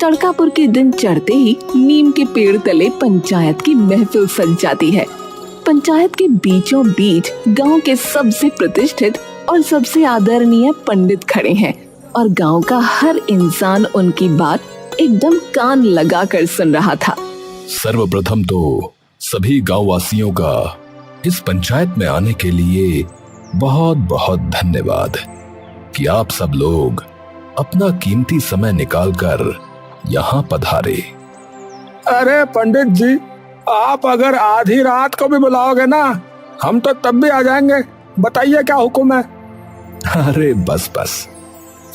तड़कापुर के दिन चढ़ते ही नीम के पेड़ तले पंचायत की महफिल सज जाती है। पंचायत के बीचों बीच गांव के सबसे प्रतिष्ठित और सबसे आदरणीय पंडित खड़े हैं और गांव का हर इंसान उनकी बात एकदम कान लगाकर सुन रहा था। सर्वप्रथम तो सभी गांव वासियों का इस पंचायत में आने के लिए बहुत बहुत धन्यवाद कि आप सब लोग अपना कीमती समय निकालकर यहाँ पधारे। अरे पंडित जी, आप अगर आधी रात को भी बुलाओगे ना, हम तो तब भी आ जाएंगे। बताइए क्या हुक्म है। अरे बस बस,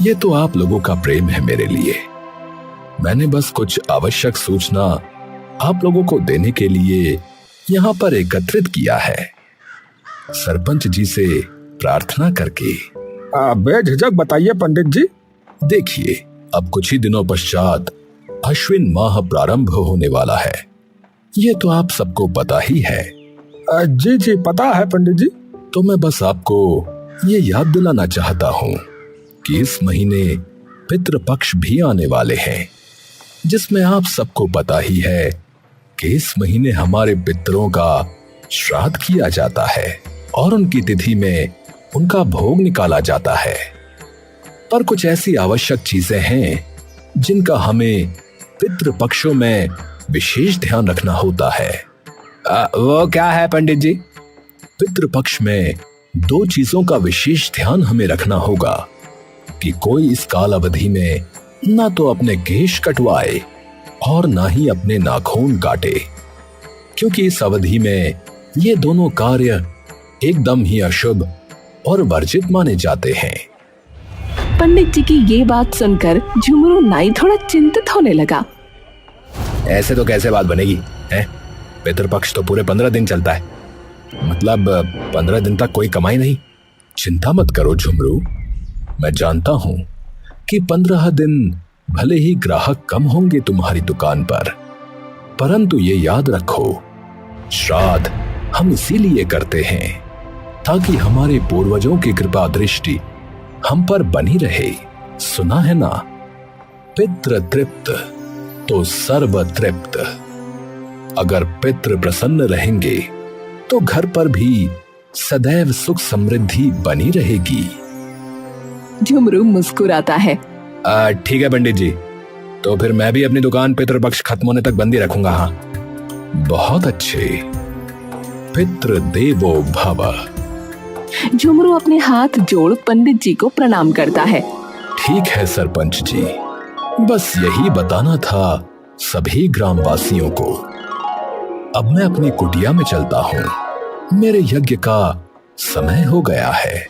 ये तो आप लोगों का प्रेम है मेरे लिए। मैंने बस कुछ आवश्यक सूचना आप लोगों को देने के लिए यहाँ पर एकत्रित किया है, सरपंच जी से प्रार्थना करके। बेझिझक बताइए पंडित जी। देखिए, अब कुछ ही दिनों पश्चात अश्विन माह प्रारंभ होने वाला है, ये तो आप सबको पता ही है। जी जी पता है पंडित जी। तो मैं बस आपको ये याद दिलाना चाहता हूँ कि इस महीने पितृपक्ष भी आने वाले हैं, जिसमें आप सबको पता ही है कि इस महीने हमारे पितरों का श्राद्ध किया जाता है और उनकी तिथि में उनका भोग निकाला जाता है। पर कुछ ऐसी आवश्यक चीजें हैं जिनका हमें पितृपक्षों में विशेष ध्यान रखना होता है। वो क्या है पंडित जी? पितृपक्ष में 2 चीजों का विशेष ध्यान हमें रखना होगा कि कोई इस काल अवधि में ना तो अपने केश कटवाए और ना ही अपने नाखून काटे, क्योंकि इस अवधि में ये दोनों कार्य एकदम ही अशुभ और वर्जित माने जाते हैं। पंडित जी की ये बात सुनकर झुमरू नाई थोड़ा चिंतित होने लगा। ऐसे तो कैसे बात बनेगी हैं? पितृपक्ष तो पूरे 15 दिन चलता है, मतलब 15 दिन तक कोई कमाई नहीं। चिंता मत करो झुमरू, मैं जानता हूं कि 15 दिन भले ही ग्राहक कम होंगे तुम्हारी दुकान पर, परंतु ये याद रखो, श्राद्ध हम इसीलिए करते हैं ताकि हमारे पूर्वजों की कृपा दृष्टि हम पर बनी रहे। सुना है ना, पितृ तृप्त तो सर्व तृप्त। अगर पितृ प्रसन्न रहेंगे तो घर पर भी सदैव सुख समृद्धि बनी रहेगी। झुमरू मुस्कुराता है। ठीक है पंडित जी, तो फिर मैं भी अपनी दुकान पितृपक्ष खत्म होने तक बंदी रखूंगा। हाँ, बहुत अच्छे। पितृ देवो भव। झुमरू अपने हाथ जोड़ पंडित जी को प्रणाम करता है। ठीक है सरपंच जी, बस यही बताना था सभी ग्रामवासियों को। अब मैं अपनी कुटिया में चलता हूँ, मेरे यज्ञ का समय हो गया है।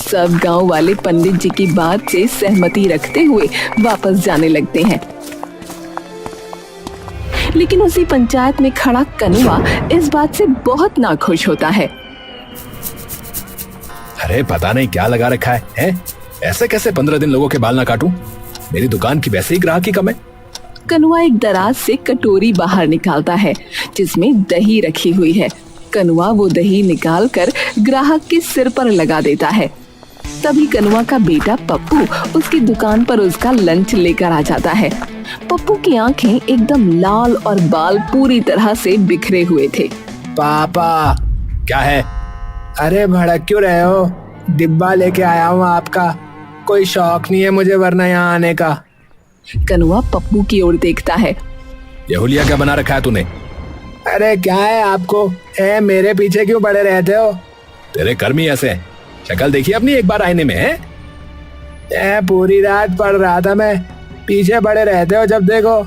सब गांव वाले पंडित जी की बात से सहमति रखते हुए वापस जाने लगते हैं। लेकिन उसी पंचायत में खड़ा कनुआ इस बात से बहुत नाखुश होता है। अरे पता नहीं क्या लगा रखा है? ऐसे कैसे 15 दिन लोगों के बाल ना काटूं? मेरी दुकान की वैसे ही ग्राहकी कम है। कनुआ एक दराज से कटोरी बाहर निकालता है जिसमें दही रखी हुई है। कनुआ वो दही निकालकर ग्राहक के सिर पर लगा देता है। तभी कनुआ का बेटा पप्पू उसकी दुकान पर उसका लंच लेकर आ जाता है। पप्पू की आंखें एकदम लाल और बाल पूरी तरह से बिखरे हुए थे। पापा। क्या है? अरे भड़क क्यों रहे हो? डिब्बा लेके आया हूँ आपका। कोई शौक नहीं है मुझे वरना यहाँ आने का। कनुआ पप्पू की ओर देखता है। ये हुलिया क्या बना रखा है तूने? अरे क्या है आपको? मेरे पीछे क्यों पड़े रहते हो? तेरे कर्म ही ऐसे हैं। शक्ल देखी अपनी एक बार आईने में है? पूरी रात पढ़ रहा था मैं, पीछे पड़े रहते हो जब देखो।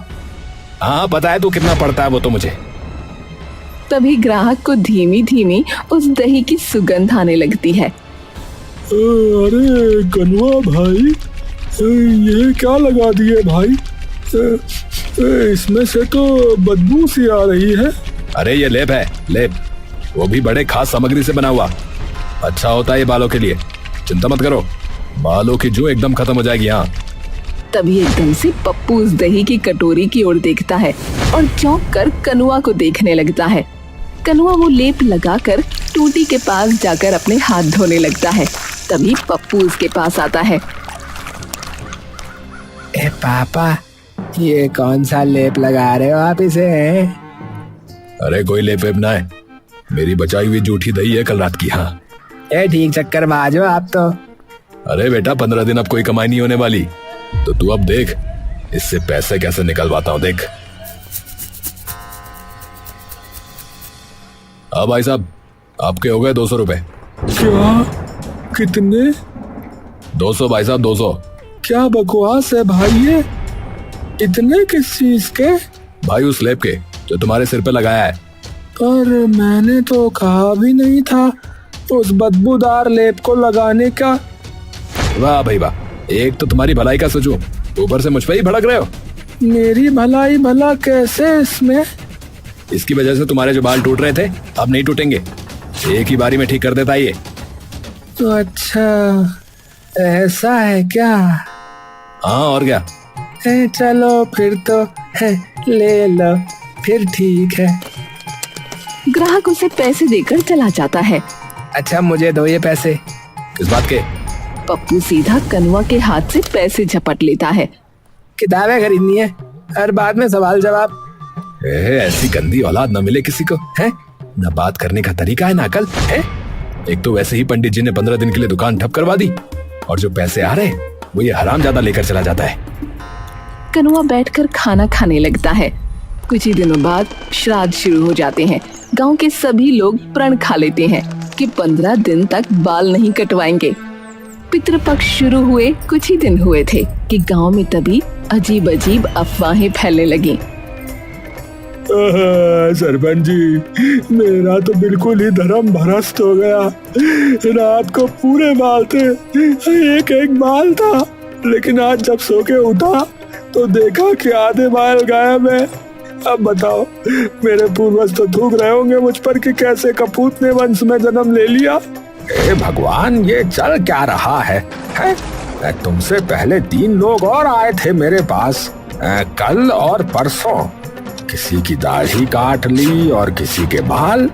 हाँ पता है तू कितना पढ़ता है वो तो मुझे। तभी ग्राहक को धीमी धीमी उस दही की सुगंध आने लगती है। अरे कनुआ भाई, ये क्या लगा दिए भाई? इसमें से तो बदबू सी आ रही है। अरे ये लेप है, लेप, वो भी बड़े खास सामग्री से बना हुआ। अच्छा होता है ये बालों के लिए, चिंता मत करो, बालों की जू एकदम खत्म हो जाएगी। हाँ। तभी एकदम से पप्पू उस दही की कटोरी की ओर देखता है और चौंक कर कनुआ को देखने लगता है। कनुआ वो लेप लगाकर टूटी के पास जाकर अपने हाथ धोने लगता है। तभी पप्पू उसके पास आता है। पापा, ये कौन सा लेप लगा रहे हो आप इसे? अरे कोई लेप वेप ना है, मेरी बचाई हुई जूठी दही है कल रात की। हाँ ठीक चक्कर बाज हो आप तो। अरे बेटा 15 दिन अब कोई कमाई नहीं होने वाली, तो तू अब देख इससे पैसे कैसे निकलवाता हूं। देख हाँ भाई साहब, आपके हो गए 200 रुपए। क्या? कितने? 200 भाई साहब, 200। क्या बकवास है भाई ये? इतने किस चीज के? भाई उस लेप के जो तुम्हारे सिर पे लगाया है। पर मैंने तो कहा भी नहीं था उस बदबूदार लेप को लगाने का। वाह भाई वाह, एक तो तुम्हारी भलाई का सोचूं, ऊपर से मुझ पे ही भड़क रहे हो। मेरी भलाई भला कैसे इसमें? इसकी वजह से तुम्हारे जो बाल टूट रहे थे अब नहीं टूटेंगे, एक ही बारी में ठीक कर देता ये। अच्छा ऐसा है क्या? हाँ और क्या। चलो फिर तो ले लो, फिर ठीक है। ग्राहक उसे पैसे देकर चला जाता है। अच्छा मुझे दो ये पैसे। किस बात के? पप्पू सीधा कनुआ के हाथ से पैसे झपट लेता है। किताबें खरीदनी है और बाद में सवाल जवाब। ऐसी गंदी औलाद न मिले किसी को, है न बात करने का तरीका है ना अकल है। एक तो वैसे ही पंडित जी ने 15 दिन के लिए दुकान ठप करवा दी, और जो पैसे आ रहे वो ये हरामजादा लेकर चला जाता है। कनुआ बैठकर खाना खाने लगता है। कुछ ही दिनों बाद श्राद्ध शुरू हो जाते हैं। गांव के सभी लोग प्रण खा लेते हैं कि 15 दिन तक बाल नहीं कटवाएंगे। पितृपक्ष शुरू हुए कुछ ही दिन हुए थे कि गांव में तभी अजीब अजीब अफवाहें फैलने लगी। सरपंच जी, मेरा तो बिल्कुल ही धर्म भ्रष्ट हो गया। रात को पूरे बाल थे, एक एक बाल था, लेकिन आज जब सो के उठा तो देखा कि आधे बाल गायब है। अब बताओ, मेरे पूर्वज तो थूक रहे होंगे मुझ पर कि कैसे कपूत ने वंश में जन्म ले लिया। भगवान, ये चल क्या रहा है? तुमसे पहले 3 लोग और आए थे मेरे पास, कल और परसों। किसी की दाढ़ी काट ली और किसी के बाल।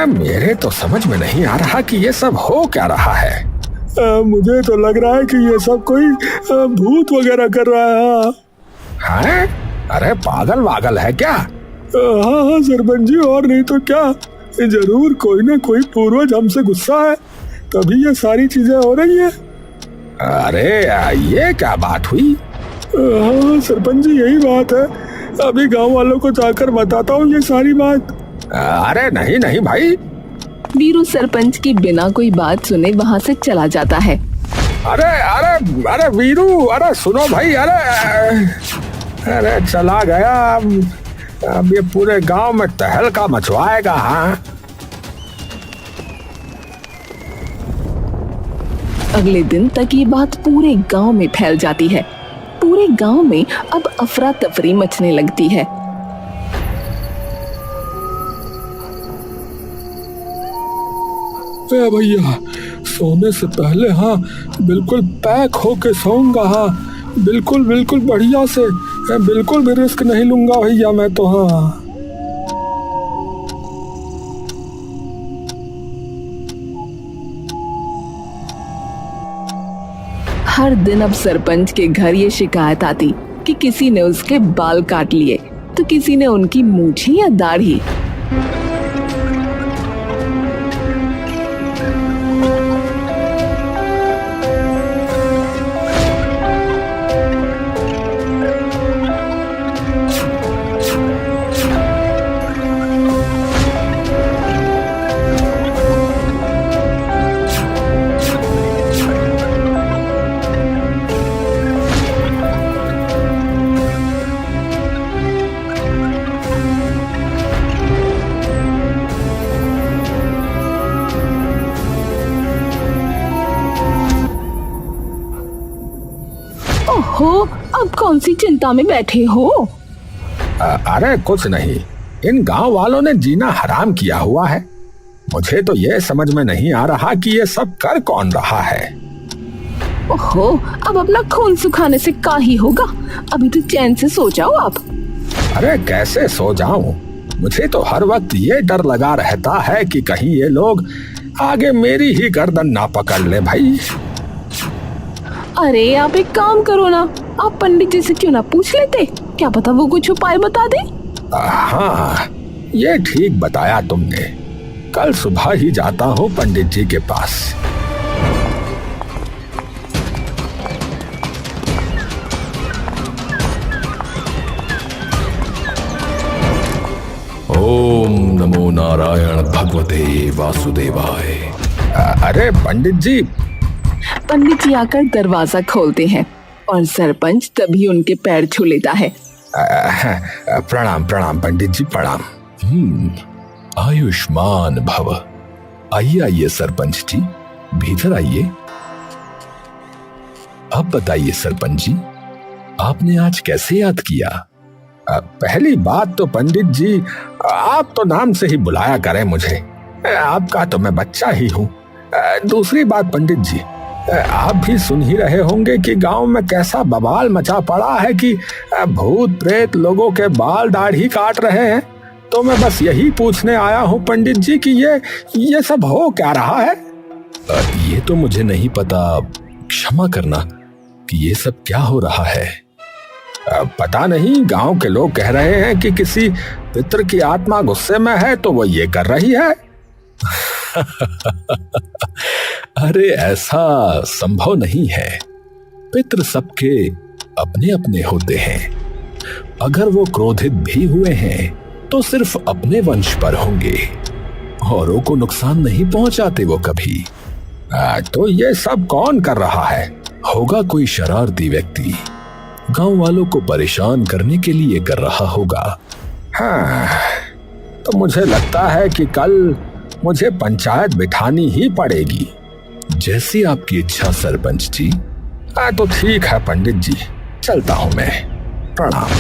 मेरे तो समझ में नहीं आ रहा कि ये सब हो क्या रहा है। मुझे तो लग रहा है कि ये सब कोई भूत वगैरह कर रहा है। अरे पागल वागल है क्या? हाँ सरपंच जी, और नहीं तो क्या। जरूर कोई ना कोई पूर्वज हमसे गुस्सा है, तभी ये सारी चीजें हो रही है। अरे ये क्या बात हुई? हाँ सरपंच जी, यही बात है। अभी गांव वालों को जाकर बताता हूँ ये सारी बात। अरे नहीं नहीं भाई। वीरू सरपंच की बिना कोई बात सुने वहाँ से चला जाता है। अरे अरे अरे वीरू, अरे सुनो भाई, अरे चला गया। अब ये पूरे गांव में तहलका मचवाएगा। हाँ अगले दिन तक ये बात पूरे गांव में फैल जाती है। पूरे गांव में अब अफरा तफरी मचने लगती है। भैया, सोने से पहले हाँ बिल्कुल पैक होके सोऊंगा। हाँ बिल्कुल बिल्कुल बढ़िया से, बिल्कुल भी रिस्क नहीं लूंगा भैया मैं तो। हाँ हर दिन अब सरपंच के घर ये शिकायत आती कि किसी ने उसके बाल काट लिए, तो किसी ने उनकी मूछें या दाढ़ी। ओहो, अब कौन सी चिंता में बैठे हो? अरे कुछ नहीं, इन गांव वालों ने जीना हराम किया हुआ है। मुझे तो ये समझ में नहीं आ रहा कि ये सब कर कौन रहा है। ओहो, अब अपना खून सुखाने से क्या ही होगा। अभी तो चैन से सो जाओ आप। अरे कैसे सो जाऊं? मुझे तो हर वक्त ये डर लगा रहता है कि कहीं ये लोग आगे मेरी ही गर्दन ना पकड़ ले भाई। अरे आप एक काम करो ना, आप पंडित जी से क्यों ना पूछ लेते, क्या पता वो कुछ उपाय बता दे। हाँ, ये ठीक बताया तुमने। कल सुबह ही जाता हूँ पंडित जी के पास। ओम नमो नारायण भगवते वासुदेवाय। अरे पंडित जी। पंडित जी आकर दरवाजा खोलते हैं और सरपंच तभी उनके पैर छू लेता है। प्रणाम प्रणाम पंडित जी, प्रणाम। आयुष्मान भव। आइए आइए सरपंच जी, भीतर आइए। अब बताइए सरपंच जी, आपने आज कैसे याद किया? पहली बात तो पंडित जी, आप तो नाम से ही बुलाया करें मुझे, आपका तो मैं बच्चा ही हूँ। दूसरी बात पंडित जी, आप भी सुन ही रहे होंगे कि गांव में कैसा बवाल मचा पड़ा है कि भूत प्रेत लोगों के बाल दाढ़ी काट रहे हैं। तो मैं बस यही पूछने आया हूँ पंडित जी कि ये सब हो क्या रहा है? ये तो मुझे नहीं पता, क्षमा करना कि ये सब क्या हो रहा है। पता नहीं, गांव के लोग कह रहे हैं कि किसी पितर की आत्मा गुस्से में है तो वो ये कर रही है। अरे ऐसा संभव नहीं है। पितर सबके अपने अपने होते हैं। अगर वो क्रोधित भी हुए हैं तो सिर्फ अपने वंश पर होंगे, औरों को नुकसान नहीं पहुंचाते वो कभी। तो ये सब कौन कर रहा है? होगा कोई शरारती व्यक्ति, गांव वालों को परेशान करने के लिए कर रहा होगा। हाँ, तो मुझे लगता है कि कल मुझे पंचायत बिठानी ही पड़ेगी। जैसी आपकी इच्छा सरपंच जी। तो ठीक है पंडित जी, चलता हूँ मैं। प्रणाम।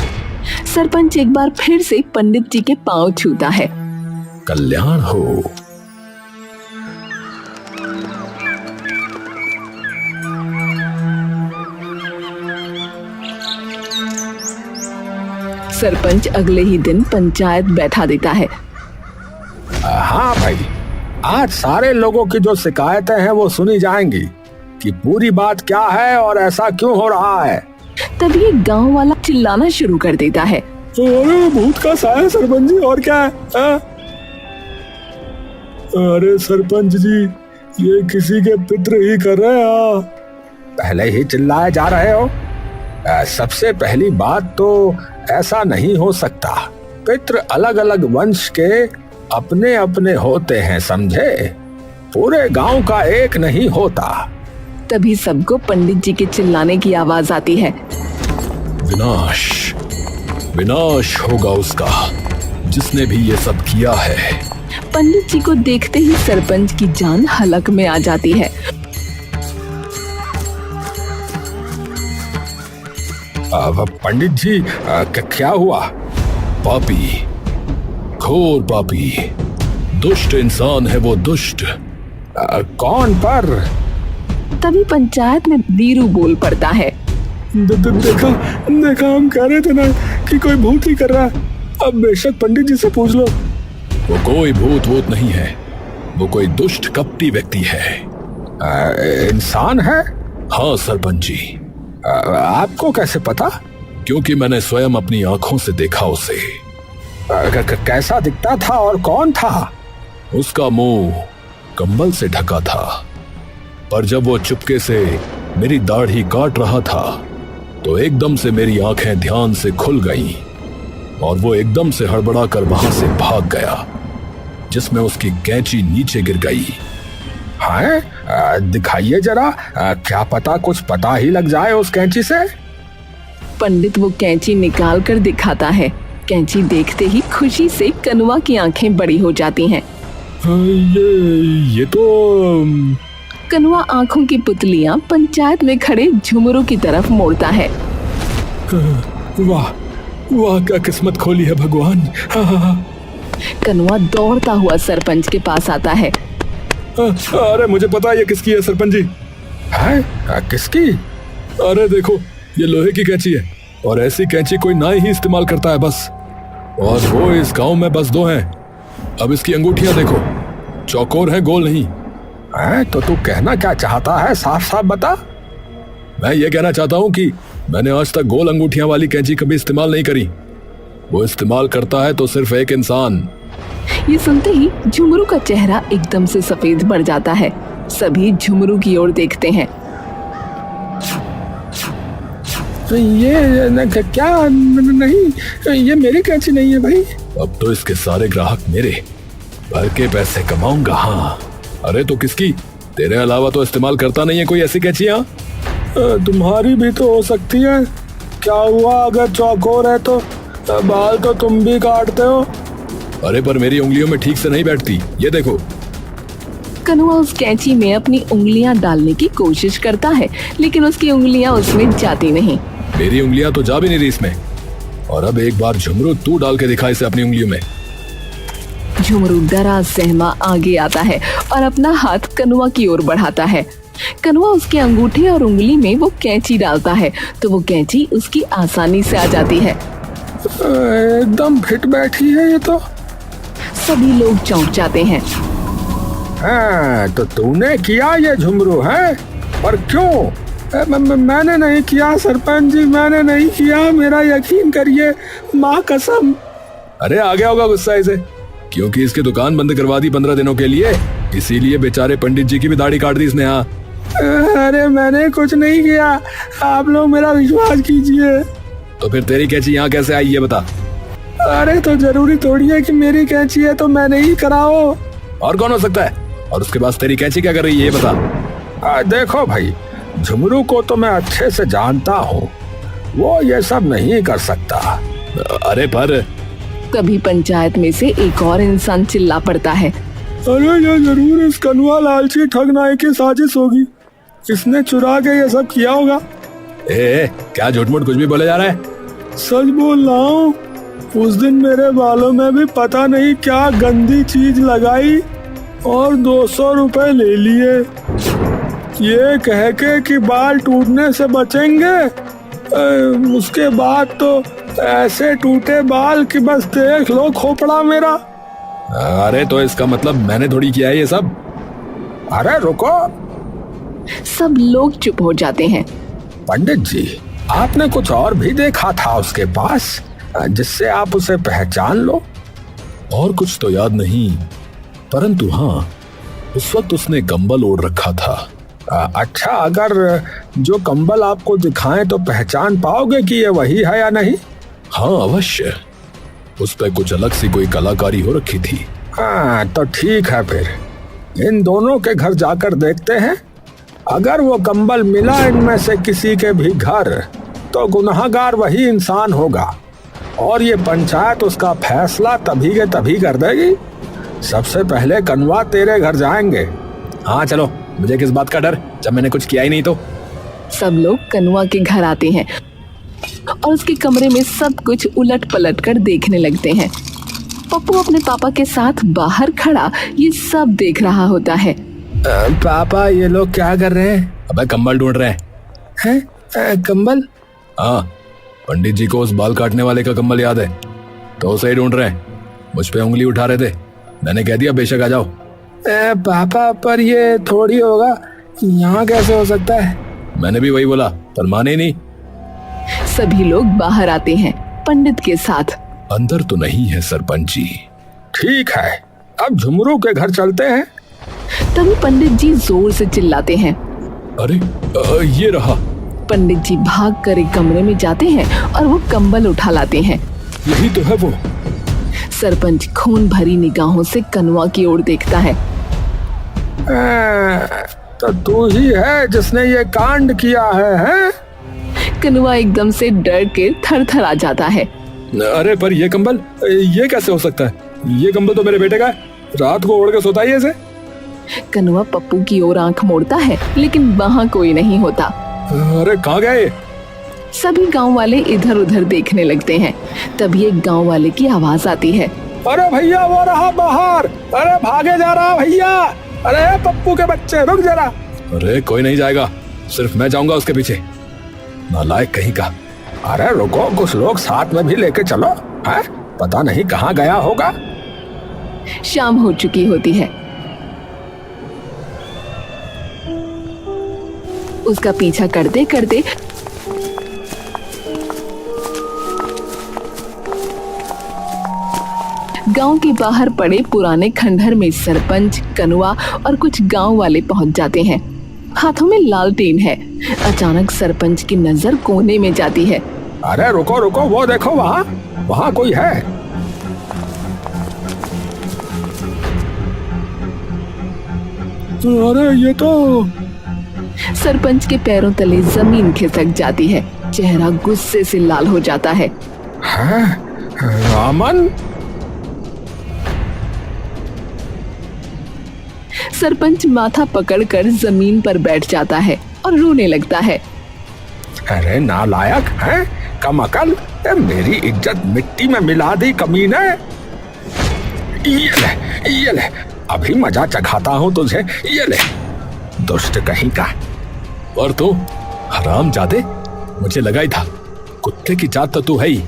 सरपंच एक बार फिर से पंडित जी के पांव छूता है। कल्याण हो। सरपंच अगले ही दिन पंचायत बैठा देता है। हाँ भाई, आज सारे लोगों की जो शिकायतें हैं वो सुनी जाएंगी कि पूरी बात क्या है और ऐसा क्यों हो रहा है। तभी एक गांव वाला चिल्लाना शुरू कर देता है। अरे भूत का साया सरपंच जी, और क्या है? अरे सरपंच जी, ये किसी के पितर ही कर रहे हैं। पहले ही चिल्लाए जा रहे हो। सबसे पहली बात तो ऐसा नहीं हो सकता। पितर अलग अलग वंश के अपने अपने होते हैं, समझे? पूरे गांव का एक नहीं होता। तभी सबको पंडित जी के चिल्लाने की आवाज आती है। विनाश विनाश होगा उसका जिसने भी ये सब किया है। पंडित जी को देखते ही सरपंच की जान हलक में आ जाती है। पंडित जी, क्या हुआ? पापी, घोर पापी, दुष्ट इंसान है वो, दुष्ट। कौन पर? तभी पंचायत में वीरू बोल पड़ता है। देखा, हम कह रहे थे ना कि कोई भूत ही कर रहा है। अब बेशक पंडित जी से पूछ लो। वो कोई भूत नहीं है, वो कोई दुष्ट कपटी व्यक्ति है। इंसान है? हाँ सरपंच जी। आपको कैसे पता? क्योंकि मैंने स्वयं अपनी आंखों से देखा उसे। कैसा दिखता था और कौन था? उसका मुंह कंबल से ढका था, पर जब वो चुपके से मेरी दाढ़ी काट रहा था तो एकदम से मेरी आंखें ध्यान से खुल गईं और वो एकदम से हड़बड़ा कर वहां से भाग गया, जिसमें उसकी कैंची नीचे गिर गई। हाँ, दिखाइए जरा, क्या पता कुछ पता ही लग जाए उस कैंची से। पंडित वो कैंची निकाल कर दिखाता है। कैंची देखते ही खुशी से कनुआ की आंखें बड़ी हो जाती हैं। ये तो कनुआ आंखों की पुतलियां पंचायत में खड़े झुमरों की तरफ मोड़ता है। वाह वाह, क्या किस्मत खोली है भगवान। कनुआ दौड़ता हुआ सरपंच के पास आता है। अरे मुझे पता है ये किसकी है सरपंच जी। है? किसकी? अरे देखो, ये लोहे की कैंची है और ऐसी कैंची कोई ना ही इस्तेमाल करता है बस। और वो इस गांव में बस 2 हैं। अब इसकी अंगूठियां देखो, चौकोर है, गोल नहीं। तो तू कहना क्या चाहता है? साफ साफ बता। मैं ये कहना चाहता हूँ कि मैंने आज तक गोल अंगूठियां वाली कैंची कभी इस्तेमाल नहीं करी। वो इस्तेमाल करता है तो सिर्फ एक इंसान। ये सुनते ही झुमरू का चेहरा एकदम से सफेद पड़ जाता है। सभी झुमरू की ओर देखते हैं। क्या नहीं, ये मेरी कैंची नहीं है भाई। अब तो इसके सारे ग्राहक मेरे, भर के पैसे कमाऊंगा। हाँ, अरे तो किसकी? तेरे अलावा तो इस्तेमाल करता नहीं है कोई ऐसी कैंचियां? तुम्हारी भी तो हो सकती है। क्या हुआ अगर चौकोर है तो? बाल तो तुम भी काटते हो। अरे पर मेरी उंगलियों में ठीक से नहीं बैठती, ये देखो। कनुआ उस कैंची में अपनी उंगलियां डालने की कोशिश करता है, लेकिन उसकी उंगलियां उसमें जाती नहीं। मेरी उंगलियां तो जा भी नहीं रही इसमें। और अब एक बार झुमरू तू डाल के दिखा इसे अपनी उंगलियों में। झुमरू डरा सहमा आगे आता है और अपना हाथ कनुआ की ओर बढ़ाता है। कनुआ उसके अंगूठे और उंगली में वो कैंची डालता है तो वो कैंची उसकी आसानी से आ जाती है। एकदम फिट बैठी है ये तो। सभी लोग चौंक जाते हैं। हाँ, तो तूने किया ये झुमरू है? और क्यों? मैंने नहीं किया सरपंच जी, मैंने नहीं किया, मेरा यकीन करिए, माँ कसम। अरे आ गया होगा गुस्सा इसे, क्योंकि इसकी दुकान बंद करवा दी 15 दिनों के लिए, इसीलिए बेचारे पंडित जी की भी दाढ़ी काट दी इसने। हाँ, अरे मैंने कुछ नहीं किया, आप लोग मेरा विश्वास कीजिए। तो फिर तेरी कैंची यहाँ कैसे आई ये बता। अरे तो जरूरी थोड़ी है कि मेरी कैंची है तो मैंने ही कराओ। और कौन हो सकता है? और उसके पास तेरी कैंची क्या कर रही है ये बता। देखो भाई, झुमरू को तो मैं अच्छे से जानता हूँ, वो ये सब नहीं कर सकता। अरे पर तभी पंचायत में से एक और इंसान चिल्ला पड़ता है। अरे ये जरूर इस कनुआ लालची ठगनाई की साजिश होगी, इसने चुरा के ये सब किया होगा। क्या झूठ मूठ कुछ भी बोले जा रहा है? सच बोल रहा हूँ, उस दिन मेरे बालों में भी पता नहीं क्या गंदी चीज लगाई और 200 रुपए ले लिए, ये कह के कि बाल टूटने से बचेंगे। उसके बाद तो ऐसे टूटे बाल कि बस देख लो खोपड़ा मेरा। अरे तो इसका मतलब मैंने थोड़ी किया है ये सब। अरे रुको, सब लोग चुप हो जाते हैं। पंडित जी, आपने कुछ और भी देखा था उसके पास जिससे आप उसे पहचान लो? और कुछ तो याद नहीं, परंतु हाँ, उस वक्त उसने कंबल ओढ़ रखा था। अच्छा, अगर जो कंबल आपको दिखाएं तो पहचान पाओगे कि ये वही है या नहीं? हाँ अवश्य, उस पे कुछ अलग सी कोई कलाकारी हो रखी थी। हाँ तो ठीक है, फिर इन दोनों के घर जाकर देखते हैं। अगर वो कंबल मिला इनमें से किसी के भी घर तो गुनहगार वही इंसान होगा और ये पंचायत उसका फैसला तभी के तभी कर देगी। सबसे पहले कनुआ तेरे घर जाएंगे। हाँ चलो, मुझे किस बात का डर जब मैंने कुछ किया ही नहीं तो। सब लोग कनुआ के घर आते हैं और उसके कमरे में सब कुछ उलट पलट कर देखने लगते हैं। पप्पू अपने पापा के साथ बाहर खड़ा ये सब देख रहा होता है। पापा, ये लोग क्या कर रहे हैं? अबे कंबल ढूंढ रहे हैं? कंबल? हाँ, पंडित जी को उस बाल काटने वाले का कंबल याद है तो उसे ही ढूंढ रहे हैं। मुझ पे उंगली उठा रहे थे, मैंने कह दिया बेशक आ जाओ। पापा, पर ये थोड़ी होगा, यहाँ कैसे हो सकता है? मैंने भी वही बोला पर माने नहीं। सभी लोग बाहर आते हैं पंडित के साथ। अंदर तो नहीं है सरपंच जी। ठीक है, अब झुमरू के घर चलते हैं। तभी पंडित जी जोर से चिल्लाते हैं। अरे ये रहा। पंडित जी भाग कर एक कमरे में जाते हैं और वो कंबल उठा लाते हैं। यही तो है वो। सरपंच खून भरी निगाहों से कनुआ की ओर देखता है। तो तू ही है जिसने ये कांड किया है? कनुआ एकदम से डर के थर-थर आ जाता है। अरे पर ये कंबल, ये कैसे हो सकता है? ये कंबल तो मेरे बेटे का है, रात को ओढ़ के सोता ही ऐसे। कनुआ पप्पू की ओर आंख मोड़ता है लेकिन वहाँ कोई नहीं होता। अरे कहाँ गए? सभी गांव वाले इधर उधर देखने लगते हैं। तभी एक गांव वाले की आवाज आती है, अरे भैया वो रहा बाहर, अरे भागे जा रहा भैया, अरे पप्पू के बच्चे रुक जरा। अरे कोई नहीं जाएगा, सिर्फ मैं जाऊंगा उसके पीछे, नालायक कहीं का। अरे रुको, कुछ लोग साथ में भी लेके चलो, है? पता नहीं कहाँ गया होगा। शाम हो चुकी होती है। उसका पीछा करते करते गांव के बाहर पड़े पुराने खंडहर में सरपंच, कनुआ और कुछ गांव वाले पहुंच जाते हैं। हाथों में लालटेन है। अचानक सरपंच की नजर कोने में जाती है। अरे रुको रुको, वो देखो, वहाँ कोई है। अरे ये तो सरपंच के पैरों तले जमीन खिसक जाती है। चेहरा गुस्से से लाल हो जाता है। अमन? सरपंच माथा पकड़कर जमीन पर बैठ जाता है और रोने लगता है। अरे नालायक है, कम अकल, मेरी इज्जत मिट्टी में मिला दी कमीने। ये ले, अभी मजा चखाता हूँ तुझे, ये ले, दुष्ट कहीं का। और तू हरामजादे, मुझे लगा ही था कुत्ते की जात तो तू है ही।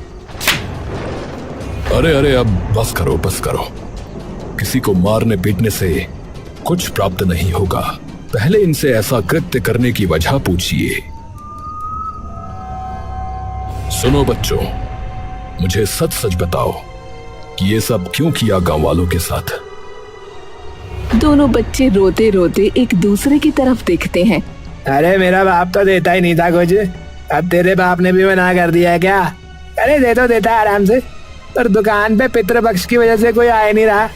अरे अब बस करो। किसी को मारने पीटने से कुछ प्राप्त नहीं होगा। पहले इनसे ऐसा कृत्य करने की वजह पूछिए। सुनो बच्चों, मुझे सच बताओ कि ये सब क्यों किया गांव वालों के साथ। दोनों बच्चे रोते रोते एक दूसरे की तरफ देखते हैं। अरे मेरा बाप तो देता ही नहीं था कुछ, अब तेरे बाप ने भी मना कर दिया है क्या? अरे देता है आराम से, पर दुकान पे पितृपक्ष की वजह से कोई आ नहीं रहा,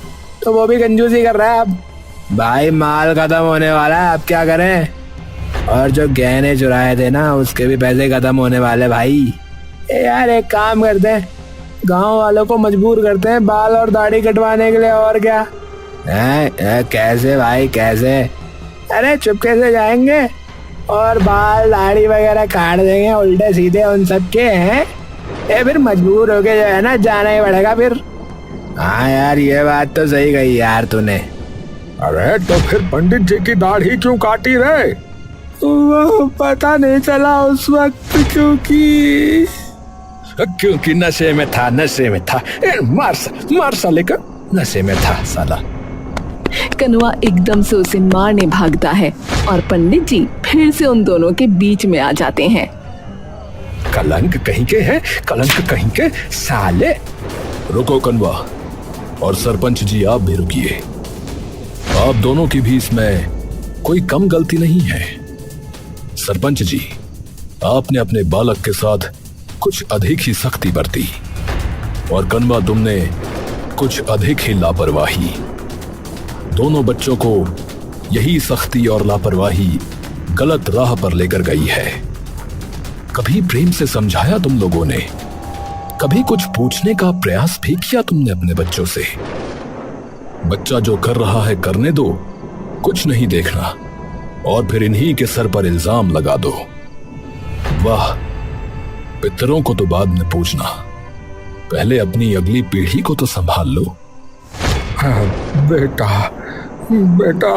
तो वो भी कंजूसी कर रहा है। अब भाई माल खत्म होने वाला है, अब क्या करें? और जो गहने चुराए थे ना, उसके भी पैसे खत्म होने वाले भाई। यार एक काम करते हैं, गांव वालों को मजबूर करते हैं बाल और दाढ़ी कटवाने के लिए, और क्या। कैसे भाई, कैसे? अरे चुपके से जाएंगे और बाल दाढ़ी वगैरह काट देंगे उल्टे सीधे उन सबके हैं। फिर मजबूर होके जो है ना, जाना ही पड़ेगा फिर। हाँ यार, ये बात तो सही कही यार तूने। अरे तो फिर पंडित जी की दाढ़ी क्यों काटी रे? वो पता नहीं चला उस वक्त, क्योंकि नशे में था। मार साले का, नशे में था साला। कनुआ एकदम से उसे मारने भागता है और पंडित जी फिर से उन दोनों के बीच में आ जाते हैं। कलंक कहीं के हैं, कलंक कहीं के साले। रुको कनुआ और सरपंच जी, आप भी रुकिए। आप दोनों की भी इसमें कोई कम गलती नहीं है। सरपंच जी, आपने अपने बालक के साथ कुछ अधिक ही सख्ती बरती, और कनुआ तुमने कुछ अधिक ही लापरवाही। दोनों बच्चों को यही सख्ती और लापरवाही गलत राह पर लेकर गई है। कभी प्रेम से समझाया तुम लोगों ने? कभी कुछ पूछने का प्रयास भी किया तुमने अपने बच्चों से? बच्चा जो कर रहा है करने दो, कुछ नहीं देखना, और फिर इन्हीं के सर पर इल्जाम लगा दो। वाह, पितरों को तो बाद में पूछना, पहले अपनी अगली पीढ़ी को तो संभाल लो। हाँ, बेटा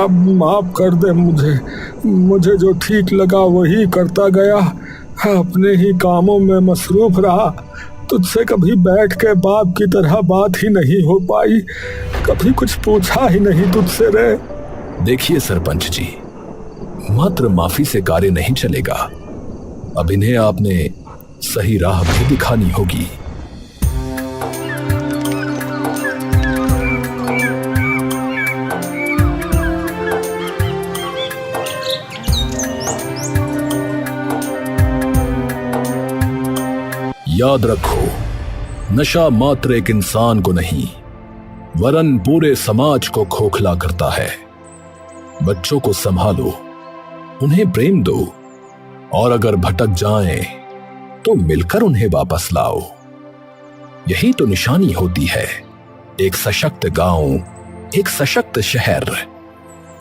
माफ कर दे मुझे जो ठीक लगा वही करता गया, अपने ही कामों में मसरूफ रहा। तुझसे कभी बैठ के बाप की तरह बात ही नहीं हो पाई, कभी कुछ पूछा ही नहीं तुझसे रे। देखिए सरपंच जी, मात्र माफी से कार्य नहीं चलेगा। अब इन्हें आपने सही राह भी दिखानी होगी। याद रखो, नशा मात्र एक इंसान को नहीं, वरन पूरे समाज को खोखला करता है। बच्चों को संभालो, उन्हें प्रेम दो, और अगर भटक जाएं तो मिलकर उन्हें वापस लाओ। यही तो निशानी होती है एक सशक्त गांव, एक सशक्त शहर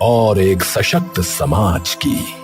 और एक सशक्त समाज की।